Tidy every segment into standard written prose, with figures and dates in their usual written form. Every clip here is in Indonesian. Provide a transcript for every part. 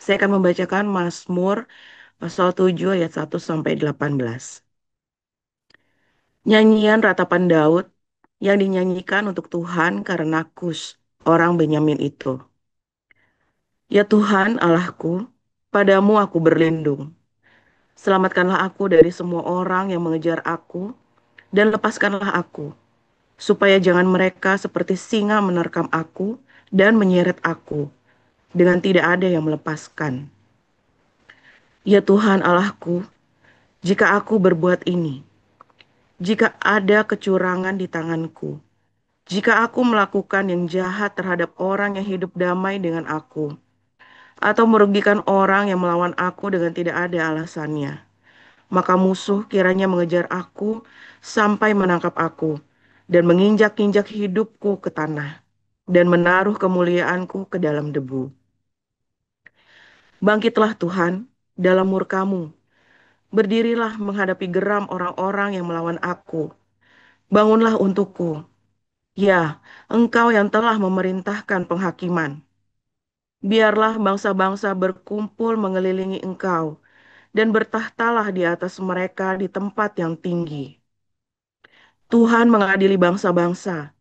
Saya akan membacakan Mazmur pasal 7 ayat 1 sampai 18. Nyanyian ratapan Daud yang dinyanyikan untuk Tuhan karena Kus, orang Benyamin itu. Ya Tuhan Allahku, padamu aku berlindung. Selamatkanlah aku dari semua orang yang mengejar aku, dan lepaskanlah aku, supaya jangan mereka seperti singa menerkam aku dan menyeret aku, dengan tidak ada yang melepaskan. Ya Tuhan Allahku, jika aku berbuat ini, jika ada kecurangan di tanganku, jika aku melakukan yang jahat terhadap orang yang hidup damai dengan aku, atau merugikan orang yang melawan aku dengan tidak ada alasannya, maka musuh kiranya mengejar aku sampai menangkap aku dan menginjak-injak hidupku ke tanah dan menaruh kemuliaanku ke dalam debu. Bangkitlah Tuhan dalam murka-Mu, berdirilah menghadapi geram orang-orang yang melawan aku. Bangunlah untukku, ya, Engkau yang telah memerintahkan penghakiman. Biarlah bangsa-bangsa berkumpul mengelilingi Engkau, dan bertahtalah di atas mereka di tempat yang tinggi. Tuhan mengadili bangsa-bangsa.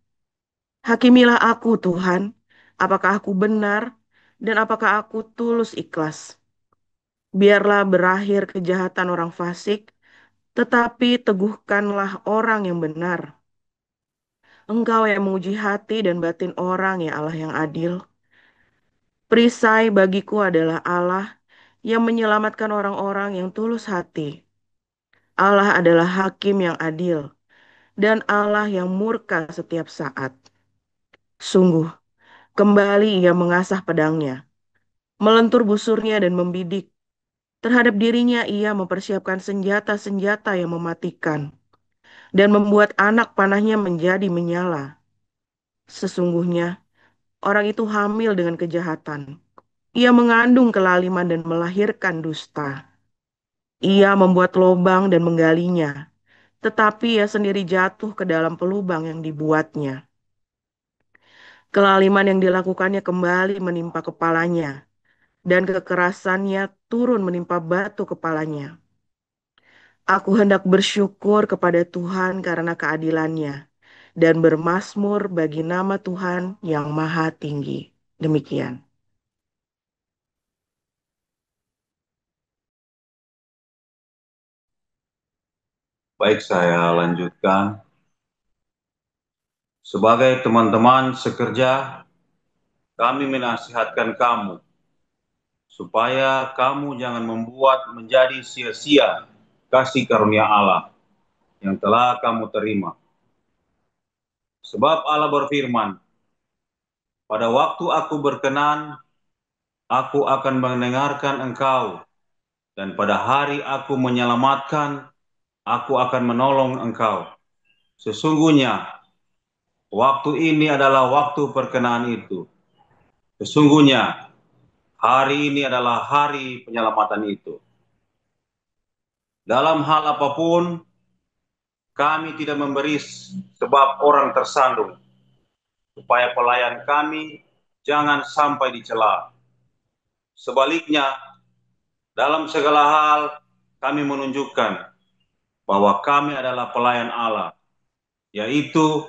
Hakimilah aku, Tuhan, apakah aku benar, dan apakah aku tulus ikhlas. Biarlah berakhir kejahatan orang fasik, tetapi teguhkanlah orang yang benar. Engkau yang menguji hati dan batin orang, ya Allah yang adil. Perisai bagiku adalah Allah yang menyelamatkan orang-orang yang tulus hati. Allah adalah hakim yang adil, dan Allah yang murka setiap saat. Sungguh, kembali ia mengasah pedangnya, melentur busurnya dan membidik. Terhadap dirinya ia mempersiapkan senjata-senjata yang mematikan, dan membuat anak panahnya menjadi menyala. Sesungguhnya, orang itu hamil dengan kejahatan. Ia mengandung kelaliman dan melahirkan dusta. Ia membuat lobang dan menggalinya, tetapi ia sendiri jatuh ke dalam pelubang yang dibuatnya. Kelaliman yang dilakukannya kembali menimpa kepalanya, dan kekerasannya turun menimpa batu kepalanya. Aku hendak bersyukur kepada Tuhan karena keadilannya, dan bermasmur bagi nama Tuhan yang maha tinggi. Demikian. Baik, saya lanjutkan. Sebagai teman-teman sekerja, kami menasihatkan kamu supaya kamu jangan membuat menjadi sia-sia kasih karunia Allah yang telah kamu terima. Sebab Allah berfirman, pada waktu aku berkenan, aku akan mendengarkan engkau, dan pada hari aku menyelamatkan, aku akan menolong engkau. Sesungguhnya, waktu ini adalah waktu perkenan itu. Sesungguhnya, hari ini adalah hari penyelamatan itu. Dalam hal apapun, kami tidak memberi sebab orang tersandung, supaya pelayan kami jangan sampai dicela. Sebaliknya, dalam segala hal kami menunjukkan bahwa kami adalah pelayan Allah, yaitu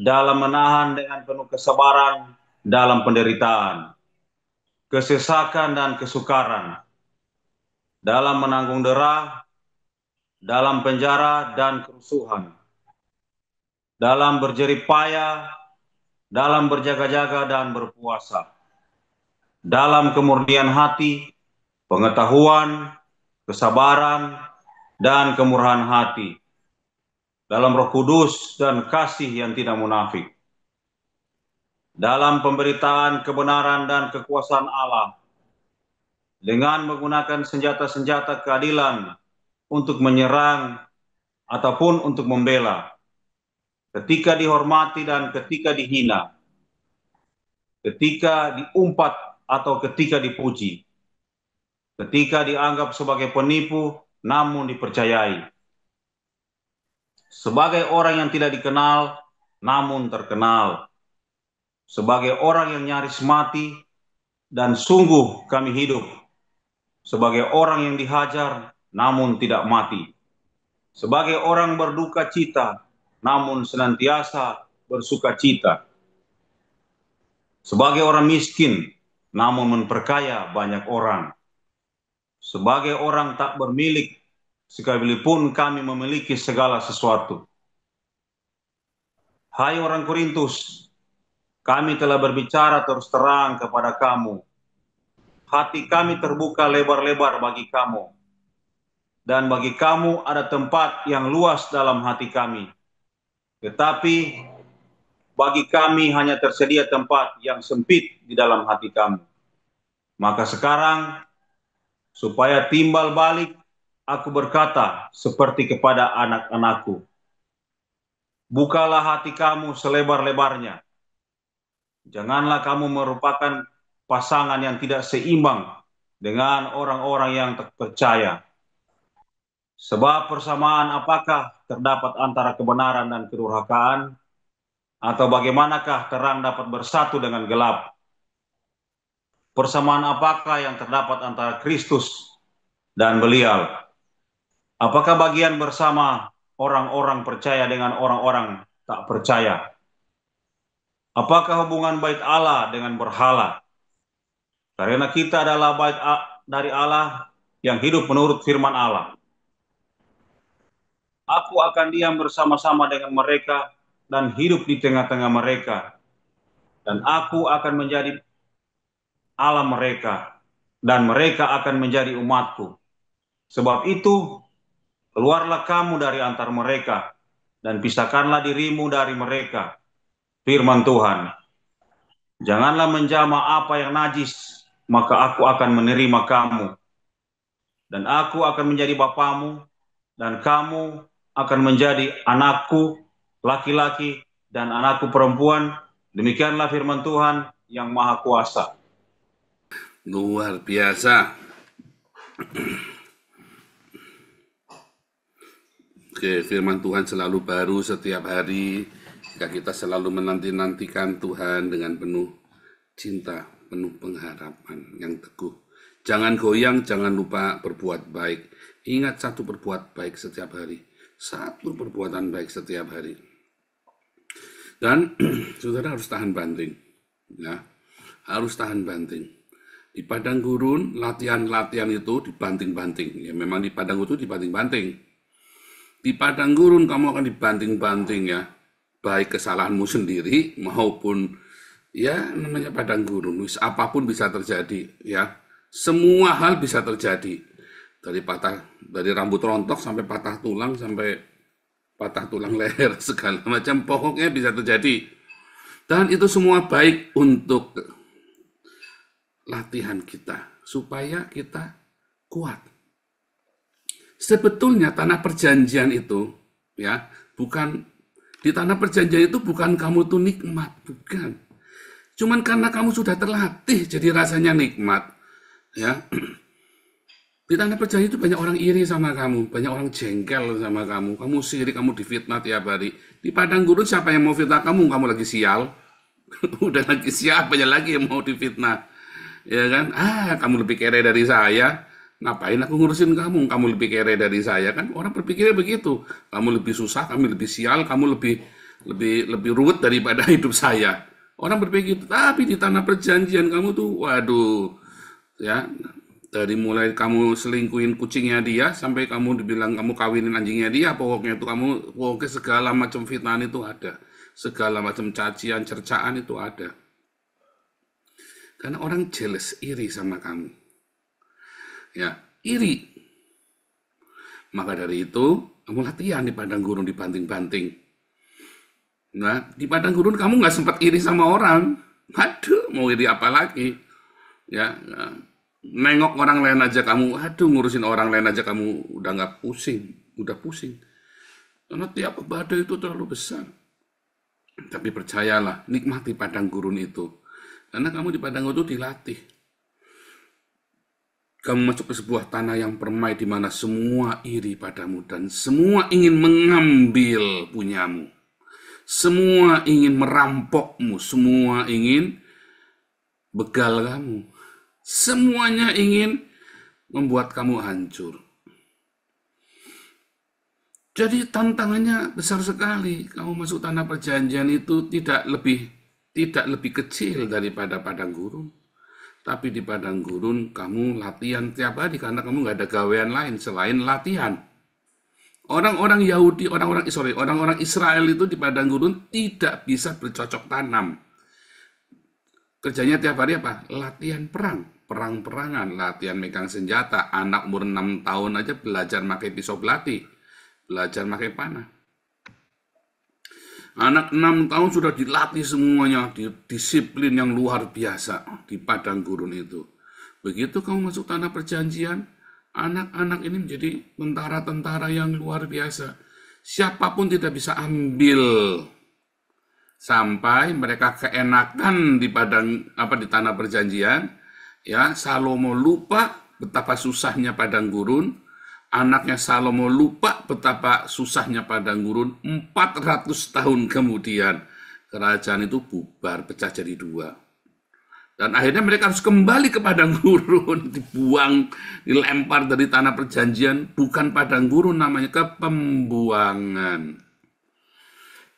dalam menahan dengan penuh kesabaran dalam penderitaan, kesesakan dan kesukaran, dalam menanggung derah, dalam penjara dan kerusuhan, dalam berjerih payah, dalam berjaga-jaga dan berpuasa, dalam kemurnian hati, pengetahuan, kesabaran, dan kemurahan hati, dalam Roh Kudus dan kasih yang tidak munafik, dalam pemberitaan kebenaran dan kekuasaan Allah, dengan menggunakan senjata-senjata keadilan untuk menyerang ataupun untuk membela, ketika dihormati dan ketika dihina, ketika diumpat atau ketika dipuji, ketika dianggap sebagai penipu namun dipercayai, sebagai orang yang tidak dikenal namun terkenal, sebagai orang yang nyaris mati dan sungguh kami hidup sebagai orang yang dihajar namun tidak mati, sebagai orang berduka cita namun senantiasa bersuka cita, sebagai orang miskin namun memperkaya banyak orang, sebagai orang tak bermilik sekalipun kami memiliki segala sesuatu. Hai orang Korintus, kami telah berbicara terus terang kepada kamu. Hati kami terbuka lebar-lebar bagi kamu. Dan bagi kamu ada tempat yang luas dalam hati kami. Tetapi bagi kami hanya tersedia tempat yang sempit di dalam hati kami. Maka sekarang, supaya timbal balik, aku berkata seperti kepada anak-anakku. Bukalah hati kamu selebar-lebarnya. Janganlah kamu merupakan pasangan yang tidak seimbang dengan orang-orang yang tak percaya. Sebab persamaan apakah terdapat antara kebenaran dan kedurhakaan? Atau bagaimanakah terang dapat bersatu dengan gelap? Persamaan apakah yang terdapat antara Kristus dan Belial? Apakah bagian bersama orang-orang percaya dengan orang-orang tak percaya? Apakah hubungan bait Allah dengan berhala? Karena kita adalah bait dari Allah yang hidup menurut firman Allah. Aku akan diam bersama-sama dengan mereka dan hidup di tengah-tengah mereka. Dan aku akan menjadi Allah mereka, dan mereka akan menjadi umatku. Sebab itu, keluarlah kamu dari antara mereka, dan pisahkanlah dirimu dari mereka. Firman Tuhan, janganlah menjamah apa yang najis, maka aku akan menerima kamu. Dan aku akan menjadi bapamu, dan kamu akan menjadi anakku laki-laki dan anakku perempuan. Demikianlah firman Tuhan yang Maha Kuasa. Luar biasa. Oke, firman Tuhan selalu baru setiap hari. Jika kita selalu menanti-nantikan Tuhan dengan penuh cinta, penuh pengharapan yang teguh. Jangan goyang, jangan lupa berbuat baik. Ingat satu berbuat baik setiap hari. Satu perbuatan baik setiap hari. Dan saudara harus tahan banting. Ya, harus tahan banting. Di padang gurun, latihan-latihan itu dibanting-banting. Ya, memang di padang itu dibanting-banting. Di padang gurun kamu akan dibanting-banting ya. Baik kesalahanmu sendiri maupun ya namanya padang gurun. Apapun bisa terjadi ya. Semua hal bisa terjadi. Dari rambut rontok sampai patah tulang sampai patah tulang leher segala macam pokoknya bisa terjadi. Dan itu semua baik untuk latihan kita supaya kita kuat. Sebetulnya tanah perjanjian itu ya, bukan di tanah perjanjian itu bukan kamu tuh nikmat, bukan. Cuman karena kamu sudah terlatih jadi rasanya nikmat. Ya. Di tanah perjanjian itu banyak orang iri sama kamu, banyak orang jengkel sama kamu. Kamu sirik, kamu difitnah tiap hari. Di padang gurun siapa yang mau fitnah kamu? Kamu lagi sial. Udah lagi siapa lagi yang mau difitnah? Ya kan? Kamu lebih kere dari saya. Ngapain aku ngurusin kamu? Kamu lebih kere dari saya kan? Orang berpikirnya begitu. Kamu lebih susah, kami lebih sial, kamu lebih ruwet daripada hidup saya. Orang berpikir, tapi di tanah perjanjian kamu tuh, waduh, ya dari mulai kamu selingkuhin kucingnya dia sampai kamu dibilang kamu kawinin anjingnya dia, pokoknya segala macam fitnah itu ada, segala macam cacian, cercaan itu ada. Karena orang jealous, iri sama kamu. Ya, iri. Maka dari itu, kamu latihan di padang gurun dibanting-banting. Nah, di padang gurun kamu nggak sempat iri sama orang. Aduh, mau iri apa lagi? Ya, nengok orang lain aja kamu, ngurusin orang lain aja kamu udah nggak pusing, udah pusing. Karena tiap badai itu terlalu besar. Tapi percayalah, nikmati padang gurun itu. Karena kamu di padang gurun itu dilatih. Kamu masuk ke sebuah tanah yang permai di mana semua iri padamu dan semua ingin mengambil punyamu. Semua ingin merampokmu, semua ingin begal kamu. Semuanya ingin membuat kamu hancur. Jadi tantangannya besar sekali. Kamu masuk tanah perjanjian itu tidak lebih kecil daripada padang gurun. Tapi di padang gurun kamu latihan tiap hari karena kamu nggak ada gawean lain selain latihan. Orang-orang Yahudi, orang-orang Israel itu di padang gurun tidak bisa bercocok tanam. Kerjanya tiap hari apa? Latihan perang-perangan, latihan megang senjata. Anak umur 6 tahun aja belajar pakai pisau belati, belajar pakai panah. Anak 6 tahun sudah dilatih semuanya, disiplin yang luar biasa di padang gurun itu. Begitu kamu masuk tanah perjanjian, anak-anak ini menjadi tentara-tentara yang luar biasa. Siapapun tidak bisa ambil sampai mereka keenakan di tanah perjanjian. Ya, Salomo lupa betapa susahnya padang gurun. Anaknya Salomo lupa betapa susahnya padang gurun. 400 tahun kemudian kerajaan itu bubar, pecah jadi 2. Dan akhirnya mereka harus kembali ke padang gurun, dibuang, dilempar dari tanah perjanjian, bukan padang gurun namanya, ke pembuangan.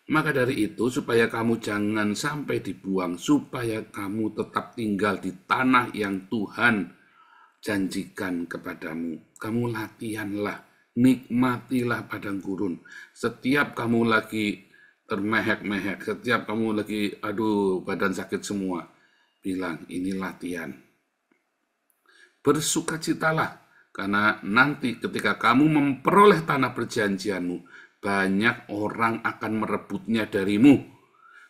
Maka dari itu, supaya kamu jangan sampai dibuang, supaya kamu tetap tinggal di tanah yang Tuhan janjikan kepadamu. Kamu latihanlah, nikmatilah padang gurun. Setiap kamu lagi termehek-mehek, setiap kamu lagi, aduh badan sakit semua, bilang ini latihan. Bersukacitalah, karena nanti ketika kamu memperoleh tanah perjanjianmu, banyak orang akan merebutnya darimu.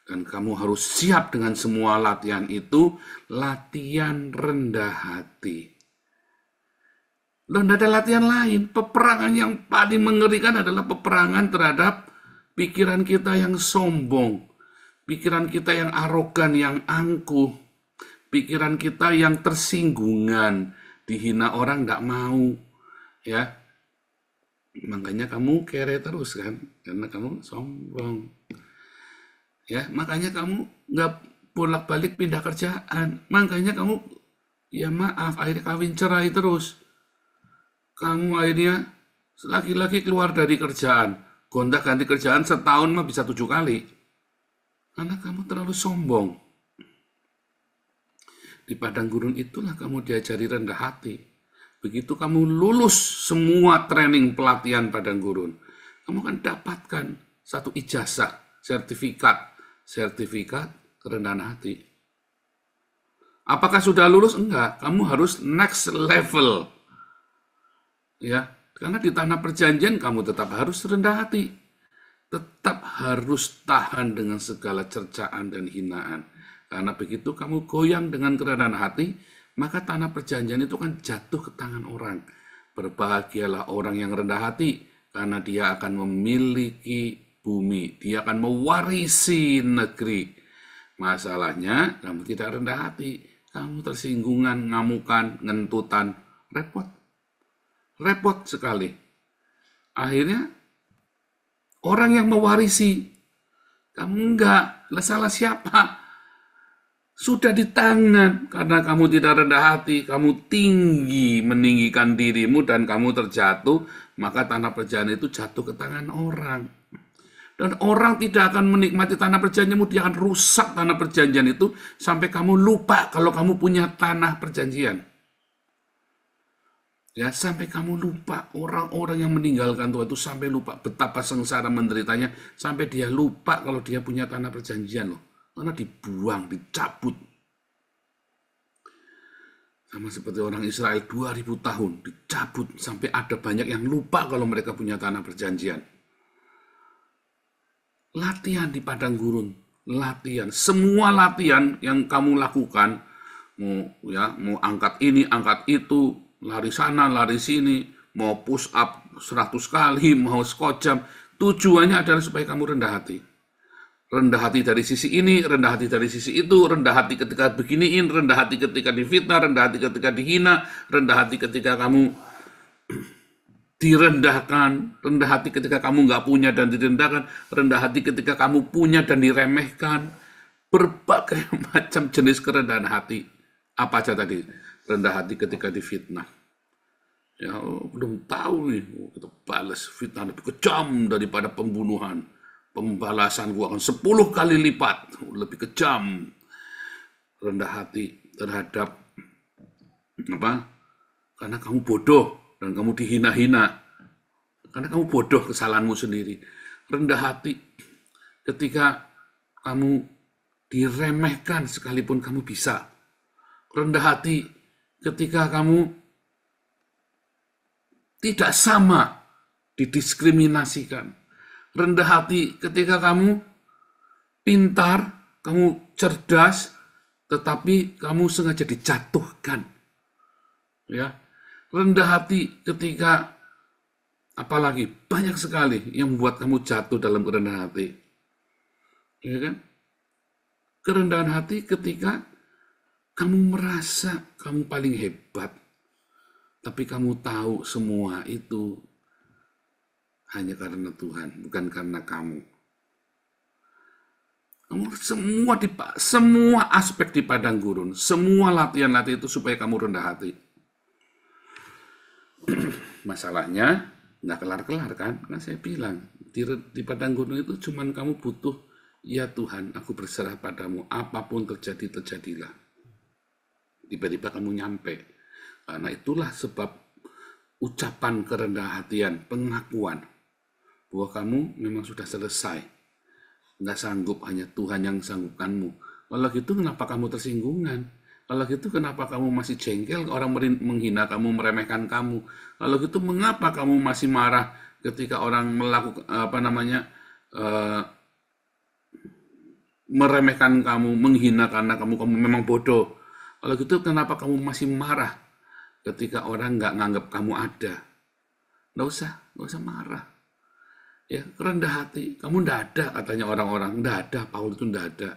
Dan kamu harus siap dengan semua latihan itu, latihan rendah hati. Loh, tidak ada latihan lain. Peperangan yang paling mengerikan adalah peperangan terhadap pikiran kita yang sombong, pikiran kita yang arogan, yang angkuh, pikiran kita yang tersinggungan, dihina orang tidak mau, ya. Makanya kamu kere terus kan, karena kamu sombong. Ya, makanya kamu nggak bolak-balik pindah kerjaan. Makanya kamu, ya maaf, akhirnya kawin cerai terus. Kamu akhirnya laki-laki keluar dari kerjaan, gonta-ganti kerjaan setahun mah bisa 7 kali. Karena kamu terlalu sombong. Di padang gurun itulah kamu diajari rendah hati. Begitu kamu lulus semua training pelatihan padang gurun, kamu akan dapatkan satu ijazah, sertifikat kerendahan hati. Apakah sudah lulus? Enggak, kamu harus next level. Ya, karena di tanah perjanjian kamu tetap harus rendah hati. Tetap harus tahan dengan segala cercaan dan hinaan. Karena begitu kamu goyang dengan kerendahan hati, maka tanah perjanjian itu kan jatuh ke tangan orang. Berbahagialah orang yang rendah hati, karena dia akan memiliki bumi. Dia akan mewarisi negeri. Masalahnya, kamu tidak rendah hati. Kamu tersinggungan, ngamukan, ngentutan, repot. Repot sekali. Akhirnya, orang yang mewarisi, kamu enggak, salah siapa? Sudah di tangan, karena kamu tidak rendah hati, kamu meninggikan dirimu dan kamu terjatuh, maka tanah perjanjian itu jatuh ke tangan orang. Dan orang tidak akan menikmati tanah perjanjianmu, dia akan rusak tanah perjanjian itu sampai kamu lupa kalau kamu punya tanah perjanjian. Ya, sampai kamu lupa, orang-orang yang meninggalkan Tuhan itu sampai lupa betapa sengsara menderitanya, sampai dia lupa kalau dia punya tanah perjanjian loh. Karena dibuang, dicabut. Sama seperti orang Israel 2000 tahun, dicabut sampai ada banyak yang lupa kalau mereka punya tanah perjanjian. Latihan di padang gurun, latihan. Semua latihan yang kamu lakukan, mau angkat ini, angkat itu, lari sana, lari sini, mau push up 100 kali, mau squat jam, tujuannya adalah supaya kamu rendah hati. Rendah hati dari sisi ini, rendah hati dari sisi itu, rendah hati ketika beginiin, rendah hati ketika difitnah, rendah hati ketika dihina, rendah hati ketika kamu direndahkan, rendah hati ketika kamu nggak punya dan direndahkan, rendah hati ketika kamu punya dan diremehkan. Berbagai macam jenis kerendahan hati. Apa aja tadi? rendah hati ketika difitnah. Ya, belum tahu nih, kita balas fitnah lebih kejam daripada pembunuhan. Pembalasan gua akan 10 kali lipat, lebih kejam. Rendah hati terhadap apa? Karena kamu bodoh dan kamu dihina-hina. Karena kamu bodoh kesalahanmu sendiri. Rendah hati ketika kamu diremehkan sekalipun kamu bisa. Rendah hati ketika kamu tidak sama didiskriminasikan. Rendah hati ketika kamu pintar, kamu cerdas, tetapi kamu sengaja dijatuhkan. Ya, rendah hati ketika apalagi banyak sekali yang membuat kamu jatuh dalam kerendahan hati. Ya kan? Kerendahan hati ketika kamu merasa kamu paling hebat, tapi kamu tahu semua itu hanya karena Tuhan, bukan karena kamu. Kamu semua aspek di padang gurun, semua latihan-latihan itu supaya kamu rendah hati. Masalahnya nggak kelar-kelar kan? Kan saya bilang di padang gurun itu cuman kamu butuh, ya Tuhan, aku berserah padamu, apapun terjadi terjadilah. Tiba-tiba kamu nyampe. Karena itulah sebab ucapan kerendahan hatian, pengakuan bahwa kamu memang sudah selesai. Nggak sanggup, hanya Tuhan yang sanggupkanmu. Kalau gitu kenapa kamu tersinggungan? Kalau gitu kenapa kamu masih jengkel, orang menghina kamu, meremehkan kamu? Kalau gitu mengapa kamu masih marah ketika orang melakukan meremehkan kamu, menghina karena kamu memang bodoh? Kalau gitu kenapa kamu masih marah ketika orang nggak nganggap kamu ada? Nggak usah marah. Ya, rendah hati. Kamu nggak ada, katanya orang-orang. Nggak ada, Paulus itu nggak ada.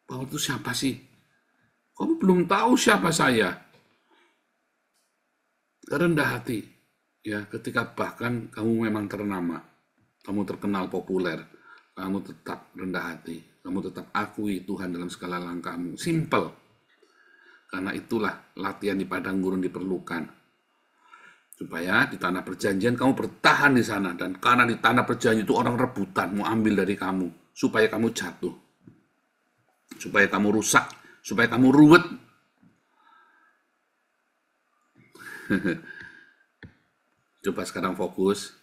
Paulus itu siapa sih? Kamu belum tahu siapa saya. Rendah hati. Ya, ketika bahkan kamu memang ternama, kamu terkenal populer, kamu tetap rendah hati. Kamu tetap akui Tuhan dalam segala langkahmu. Simple. Karena itulah latihan di padang gurun diperlukan. Supaya di tanah perjanjian kamu bertahan di sana. Dan karena di tanah perjanjian itu orang rebutan mau ambil dari kamu. Supaya kamu jatuh. Supaya kamu rusak. Supaya kamu ruwet. Coba sekarang fokus.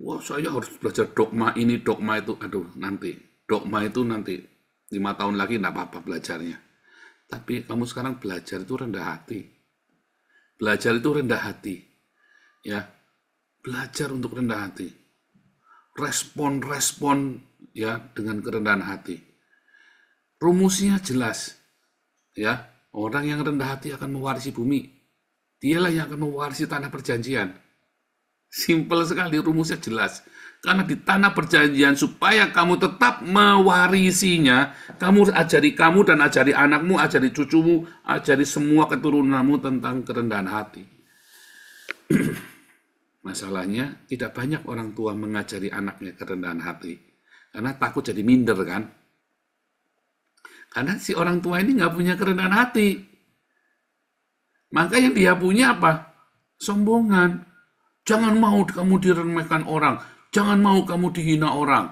Wah, saya harus belajar dogma ini, dogma itu. Aduh, nanti. Dogma itu nanti 5 tahun lagi enggak apa-apa belajarnya. Tapi kamu sekarang belajar itu rendah hati. Belajar itu rendah hati. Ya. Belajar untuk rendah hati. Respon ya dengan kerendahan hati. Rumusnya jelas. Ya, orang yang rendah hati akan mewarisi bumi. Dialah yang akan mewarisi tanah perjanjian. Simpel sekali, rumusnya jelas. Karena di tanah perjanjian supaya kamu tetap mewarisinya, kamu ajari kamu dan ajari anakmu, ajari cucumu, ajari semua keturunanmu tentang kerendahan hati. Masalahnya tidak banyak orang tua mengajari anaknya kerendahan hati. Karena takut jadi minder kan. Karena si orang tua ini nggak punya kerendahan hati. Maka yang dia punya apa? Sombongan. Jangan mau kamu diremehkan orang. Jangan mau kamu dihina orang.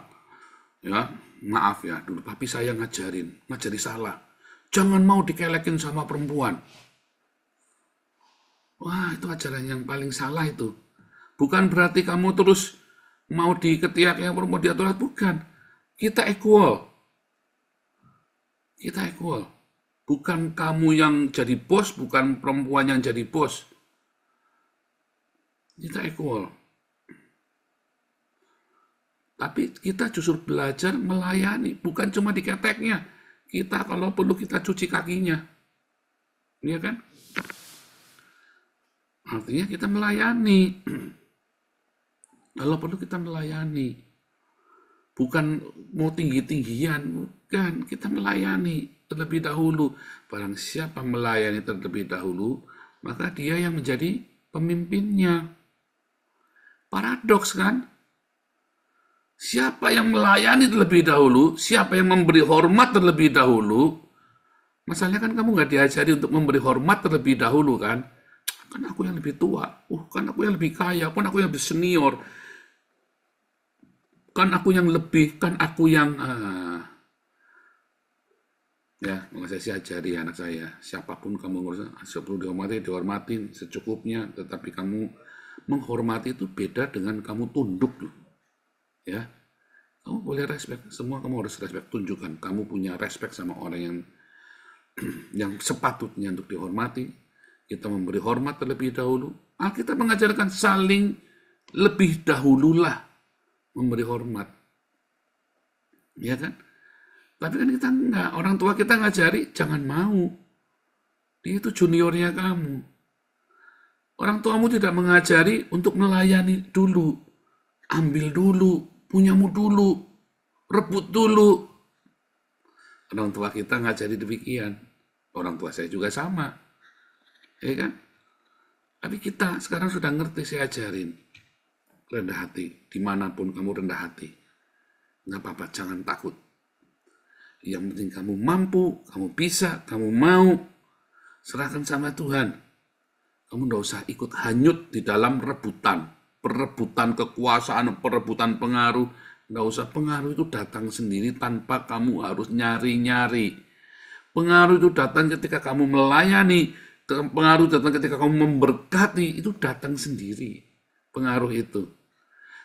Ya, maaf ya, dulu papi saya ngajari salah. Jangan mau dikelekin sama perempuan. Wah, itu ajaran yang paling salah itu. Bukan berarti kamu terus mau diketiak yang perempuan diatur, bukan. Kita equal. Kita equal. Bukan kamu yang jadi bos, bukan perempuan yang jadi bos. Kita equal. Tapi kita justru belajar melayani, bukan cuma diketeknya. Kita kalau perlu kita cuci kakinya. Iya kan? Artinya kita melayani. Kalau perlu kita melayani. Bukan mau tinggi-tinggian, bukan. Kita melayani terlebih dahulu. Barang siapa melayani terlebih dahulu, maka dia yang menjadi pemimpinnya. Paradoks kan? Siapa yang melayani terlebih dahulu, siapa yang memberi hormat terlebih dahulu, Masalahnya kan kamu nggak diajari untuk memberi hormat terlebih dahulu kan? Kan aku yang lebih tua, kan aku yang lebih kaya, kan aku yang lebih senior, kan aku yang lebih, kan aku yang ya, maka saya sih ajari anak saya, siapapun kamu ngurus, sebelum dihormati, dihormatin secukupnya, tetapi kamu menghormati itu beda dengan kamu tunduk loh. Ya, kamu boleh respect, semua kamu harus respect, tunjukkan kamu punya respect sama orang yang sepatutnya untuk dihormati. Kita memberi hormat terlebih dahulu. Alkitab mengajarkan saling lebih dahululah memberi hormat. Ya kan? Tapi kan kita enggak, orang tua kita ngajari jangan mau. Dia itu juniornya kamu. Orang tuamu tidak mengajari untuk melayani dulu. Ambil dulu, punyamu dulu, rebut dulu. Orang tua kita ngajari demikian. Orang tua saya juga sama. Ya kan? Tapi kita sekarang sudah ngerti, saya ajarin. Rendah hati, dimanapun kamu rendah hati. Nggak apa-apa, jangan takut. Yang penting kamu mampu, kamu bisa, kamu mau. Serahkan sama Tuhan. Kamu nggak usah ikut hanyut di dalam rebutan. Perebutan kekuasaan, perebutan pengaruh. Nggak usah, pengaruh itu datang sendiri tanpa kamu harus nyari-nyari. Pengaruh itu datang ketika kamu melayani. Pengaruh datang ketika kamu memberkati. Itu datang sendiri. Pengaruh itu.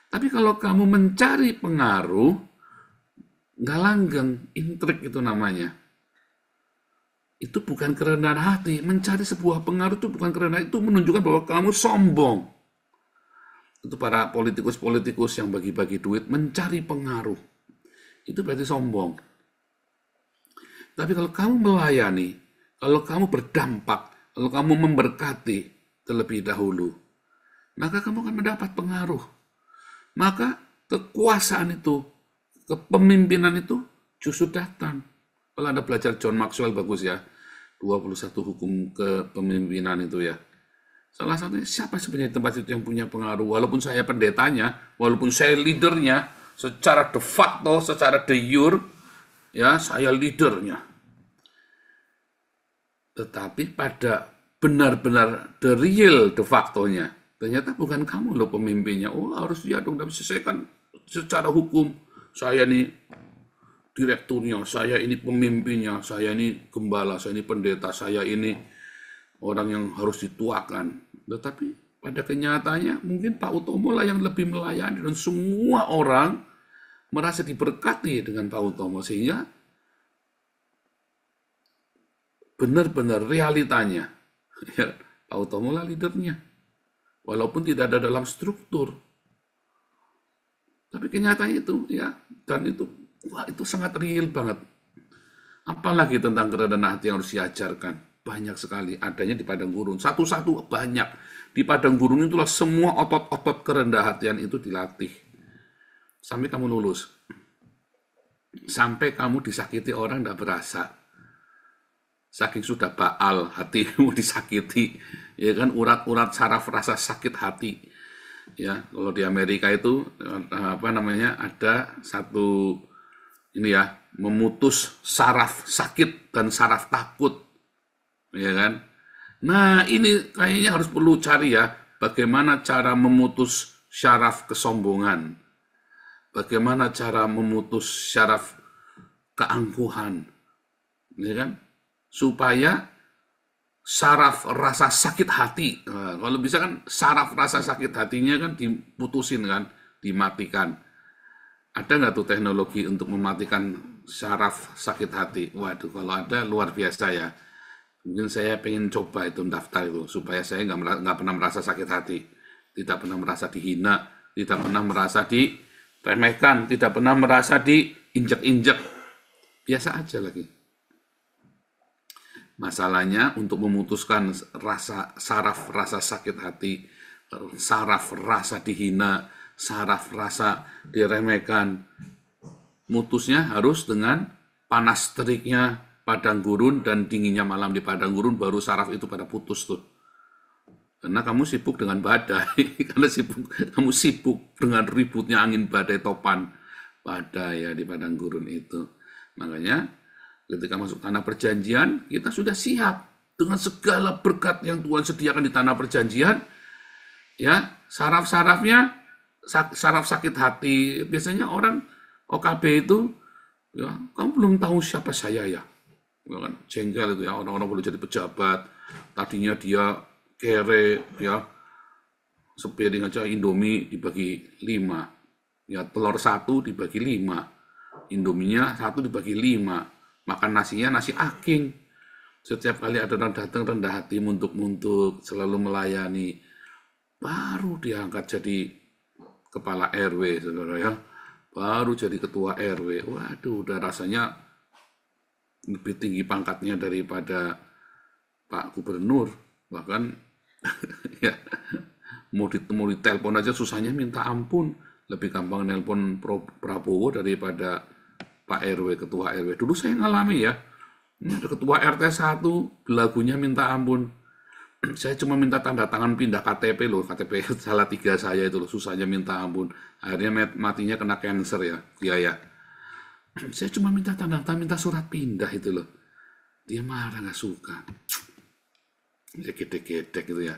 Tapi kalau kamu mencari pengaruh, nggak langgeng, intrik itu namanya. Itu bukan kerendahan hati. Mencari sebuah pengaruh itu bukan kerendahan, itu menunjukkan bahwa kamu sombong. Itu para politikus-politikus yang bagi-bagi duit mencari pengaruh. Itu berarti sombong. Tapi kalau kamu melayani, kalau kamu berdampak, kalau kamu memberkati terlebih dahulu, maka kamu akan mendapat pengaruh. Maka kekuasaan itu, kepemimpinan itu justru datang. Kalau Anda belajar John Maxwell bagus ya, 21 hukum kepemimpinan itu ya. Salah satunya siapa sebenarnya tempat itu yang punya pengaruh. Walaupun saya pendetanya, walaupun saya leadernya, secara de facto, secara de jure, ya saya leadernya. Tetapi pada benar-benar the real de factonya, ternyata bukan kamu loh pemimpinnya. Oh harus dia dong, tapi saya kan secara hukum, saya ini direkturnya, saya ini pemimpinnya, saya ini gembala, saya ini pendeta, saya ini orang yang harus dituakan. Tetapi pada kenyataannya mungkin Pak Utomo lah yang lebih melayani dan semua orang merasa diberkati dengan Pak Utomo sehingga benar-benar realitanya ya, Pak Utomo lah leadernya. Walaupun tidak ada dalam struktur. Tapi kenyataannya itu ya, dan itu wah itu sangat real banget. Apalagi tentang kerendahan hati yang harus diajarkan. Banyak sekali adanya di padang gurun. Satu-satu banyak. Di padang gurun itulah semua otot-otot kerendahan hatian itu dilatih. Sampai kamu lulus. Sampai kamu disakiti orang tidak berasa. Saking sudah baal hatimu disakiti. Ya kan urat-urat saraf rasa sakit hati. Ya, kalau di Amerika itu apa namanya ada satu ini ya memutus saraf sakit dan saraf takut, ya kan? Nah ini kayaknya harus perlu cari ya bagaimana cara memutus syaraf kesombongan, bagaimana cara memutus syaraf keangkuhan, ya kan? Supaya saraf rasa sakit hati, nah, kalau bisa kan saraf rasa sakit hatinya kan diputusin kan, dimatikan. Ada nggak tuh teknologi untuk mematikan saraf sakit hati? Waduh, kalau ada luar biasa ya. Mungkin saya pengen coba itu daftar itu supaya saya nggak pernah merasa sakit hati, tidak pernah merasa dihina, tidak pernah merasa diremehkan, tidak pernah merasa diinjek-injek. Biasa aja lagi. Masalahnya untuk memutuskan saraf rasa sakit hati, saraf rasa dihina, saraf rasa diremehkan, mutusnya harus dengan panas teriknya padang gurun dan dinginnya malam di padang gurun, baru saraf itu pada putus tuh. Karena kamu sibuk dengan badai, karena kamu sibuk dengan ributnya angin badai topan badai ya di padang gurun itu. Makanya Ketika masuk tanah perjanjian, kita sudah siap dengan segala berkat yang Tuhan sediakan di tanah perjanjian. Ya, saraf-sarafnya, saraf sakit hati. Biasanya orang OKB itu, ya, kamu belum tahu siapa saya ya. Ya kan, jengkel itu ya, orang-orang boleh jadi pejabat. Tadinya dia kere, ya, sepiring aja Indomie dibagi 5. Ya, telur 1 dibagi 5. Indominya 1 dibagi 5. Makan nasinya nasi aking. Setiap kali ada orang datang rendah hati, muntuk-muntuk, selalu melayani. Baru diangkat jadi kepala RW, saudara ya. Baru jadi ketua RW. Waduh, udah rasanya lebih tinggi pangkatnya daripada Pak Gubernur. Bahkan ya, mau ditelepon aja susahnya minta ampun. Lebih gampang nelpon Prabowo daripada Pak RW, ketua RW. Dulu saya ngalami ya. Ada ketua RT 1, lagunya minta ampun. Saya cuma minta tanda tangan pindah KTP loh, KTP Salatiga saya itu loh, susahnya minta ampun. Akhirnya matinya kena cancer ya, biaya. Saya cuma minta tanda tangan, minta surat pindah itu loh. Dia marah, nggak suka. Dia gedek-gedek gitu ya.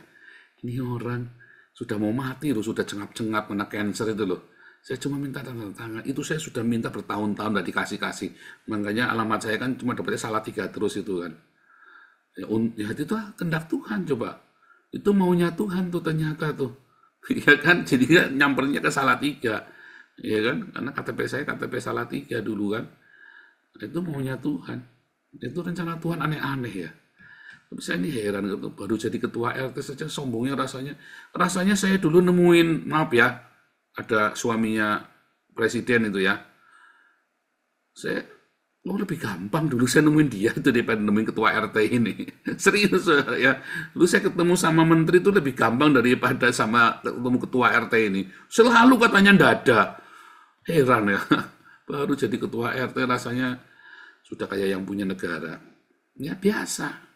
Ini orang sudah mau mati loh, sudah cengap-cengap kena cancer itu loh. Saya cuma minta tanda tangan, itu saya sudah minta bertahun-tahun, tidak dikasih-kasih. Makanya alamat saya kan cuma dapetnya Salatiga terus itu kan. Ya itu kehendak Tuhan coba. Itu maunya Tuhan tuh ternyata tuh. Ya kan, jadi nyampernya ke Salatiga. Ya kan, karena KTP saya KTP Salatiga dulu kan. Itu maunya Tuhan. Itu rencana Tuhan aneh-aneh ya. Tapi saya ini heran, baru jadi ketua RT saja sombongnya rasanya. Rasanya saya dulu nemuin, maaf ya, ada suaminya presiden itu ya. Saya lebih gampang dulu saya nemuin dia itu daripada nemuin ketua RT ini. Serius ya. Dulu saya ketemu sama menteri itu lebih gampang daripada sama ketemu ketua RT ini. Selalu katanya ndak ada. Heran ya. Baru jadi ketua RT rasanya sudah kayak yang punya negara. Ya biasa.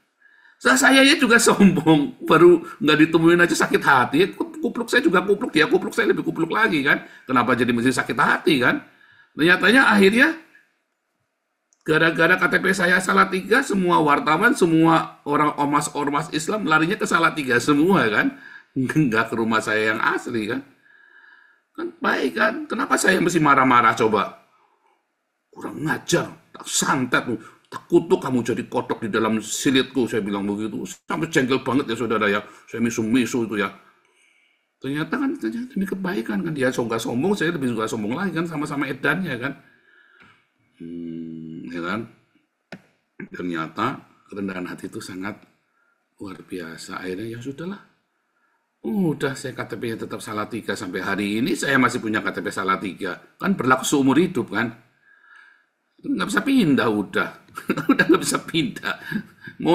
Saya juga sombong, baru nggak ditemuin aja sakit hati. Kupluk saya juga kupluk, dia kupluk saya lebih kupluk lagi kan. Kenapa jadi mesti sakit hati kan? Ternyatanya akhirnya gara-gara KTP saya Salatiga, semua wartawan, semua orang ormas Islam larinya ke Salatiga semua kan. Nggak ke rumah saya yang asli kan. Kan baik kan, kenapa saya mesti marah-marah coba? Kurang ngajar, tak santet tuh. Tak kutuk kamu jadi kodok di dalam silitku, saya bilang begitu. Sampai jengkel banget ya saudara ya. Saya misu-misu itu ya. Ternyata kan demi kebaikan kan. Dia nggak sombong, saya lebih suka sombong lagi kan. Sama-sama edannya kan. Ya kan. Ternyata kerendahan hati itu sangat luar biasa. Akhirnya ya sudahlah. Udah saya KTP-nya tetap Salatiga sampai hari ini. Saya masih punya KTP Salatiga. Kan berlaku seumur hidup kan. Nggak bisa pindah udah nggak bisa pindah.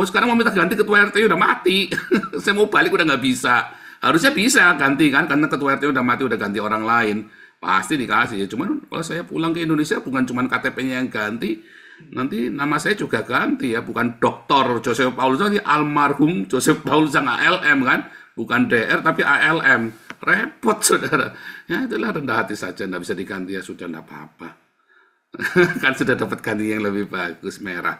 Sekarang mau minta ganti ketua RT udah mati. Saya mau balik udah nggak bisa. Harusnya bisa ganti kan, karena ketua RT udah mati, udah ganti orang lain, pasti dikasih. Cuman kalau saya pulang ke Indonesia bukan cuma KTP-nya yang ganti, nanti nama saya juga ganti ya, bukan Dr. Joseph Paulus, nanti almarhum Joseph Paulus yang ALM kan, bukan DR tapi ALM. Repot saudara. Ya itulah rendah hati saja, nggak bisa diganti ya sudah, nggak apa-apa. Kan sudah dapat ganti yang lebih bagus, merah,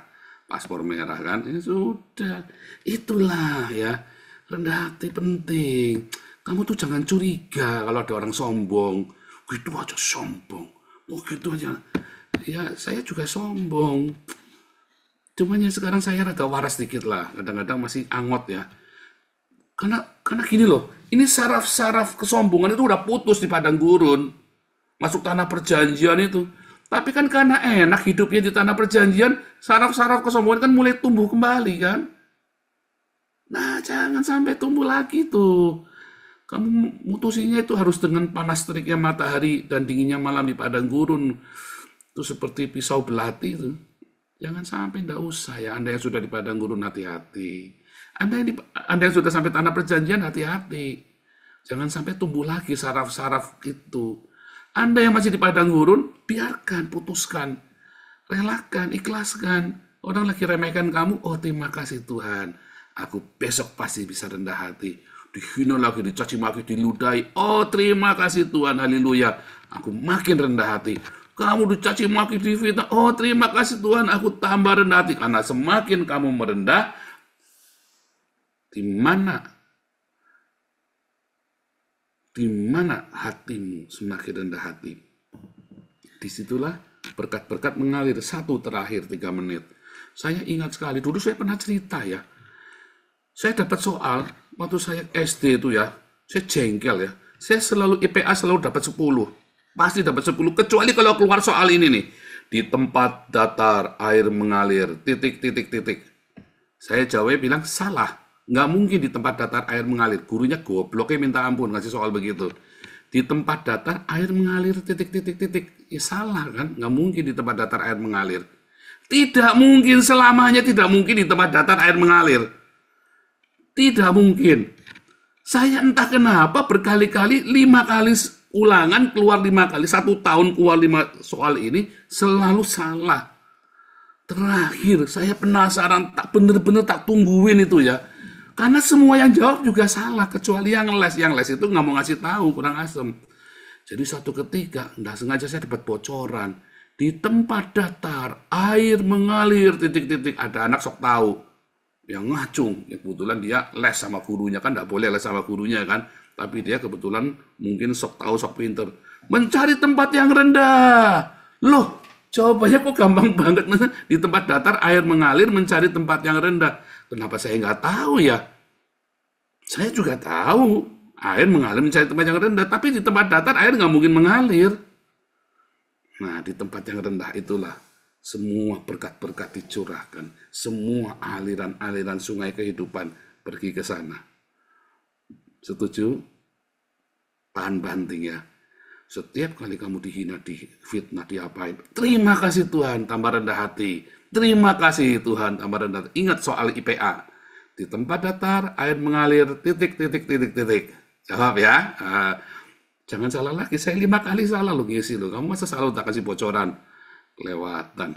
paspor merah kan, ya sudah, itulah ya, rendah hati penting. Kamu tuh jangan curiga kalau ada orang sombong, gitu aja sombong, gitu aja. Ya saya juga sombong, cuman ya sekarang saya rada waras dikit lah, kadang-kadang masih angot ya, karena gini loh, ini saraf-saraf kesombongan itu udah putus di padang gurun, masuk tanah perjanjian itu. Tapi kan karena enak hidupnya di tanah perjanjian, saraf-saraf kesombongan kan mulai tumbuh kembali kan. Nah, jangan sampai tumbuh lagi tuh. Kamu mutusinya itu harus dengan panas teriknya matahari dan dinginnya malam di padang gurun. Itu seperti pisau belati itu. Jangan sampai, enggak usah ya. Anda yang sudah di padang gurun, hati-hati. Anda yang sudah sampai tanah perjanjian, hati-hati. Jangan sampai tumbuh lagi saraf-saraf itu. Anda yang masih di padang gurun, biarkan, putuskan, relakan, ikhlaskan. Orang lagi remehkan kamu, oh terima kasih Tuhan. Aku besok pasti bisa rendah hati. Dihina lagi, dicaci maki, diludahi. Oh terima kasih Tuhan, haleluya. Aku makin rendah hati. Kamu dicaci maki, difitnah. Oh, terima kasih Tuhan, aku tambah rendah hati. Karena semakin kamu merendah, di mana hatimu semakin rendah hati. Disitulah berkat-berkat mengalir. Satu terakhir 3 menit. Saya ingat sekali, dulu saya pernah cerita ya. Saya dapat soal, waktu saya SD itu ya, saya jengkel ya. Saya selalu IPA selalu dapat 10. Pasti dapat 10, kecuali kalau keluar soal ini nih. Di tempat datar air mengalir, titik. Saya jawabnya bilang salah. Nggak mungkin di tempat datar air mengalir. Gurunya gobloknya minta ampun ngasih soal begitu. Di tempat datar air mengalir, titik. Ya salah kan? Nggak mungkin di tempat datar air mengalir. Tidak mungkin, selamanya tidak mungkin di tempat datar air mengalir. Tidak mungkin. Saya entah kenapa berkali-kali 5 kali ulangan keluar 5 kali. 1 tahun keluar 5 soal ini selalu salah. Terakhir saya penasaran, tak bener-bener tak tungguin itu ya. Karena semua yang jawab juga salah, kecuali yang les. Yang les itu nggak mau ngasih tahu, kurang asem. Jadi suatu ketika, nggak sengaja saya dapat bocoran. Di tempat datar, air mengalir, titik. Ada anak sok tahu. Yang ngacung. Ya, kebetulan dia les sama gurunya. Kan nggak boleh les sama gurunya kan. Tapi dia kebetulan mungkin sok tahu, sok pinter. Mencari tempat yang rendah. Loh, jawabannya kok gampang banget. Di tempat datar, air mengalir, mencari tempat yang rendah. Kenapa saya nggak tahu ya? Saya juga tahu air mengalir mencari tempat yang rendah, tapi di tempat datar air nggak mungkin mengalir. Nah, di tempat yang rendah itulah semua berkat-berkat dicurahkan, semua aliran-aliran sungai kehidupan pergi ke sana. Setuju? Tahan banting ya. Setiap kali kamu dihina, difitnah, diapain, terima kasih Tuhan, tambah rendah hati. Terima kasih Tuhan, tambah rendah hati. Ingat soal IPA. Di tempat datar, air mengalir, titik. Jawab ya. Jangan salah lagi, saya 5 kali salah lo ngisi lo. Kamu masa selalu tak kasih bocoran? Kelewatan.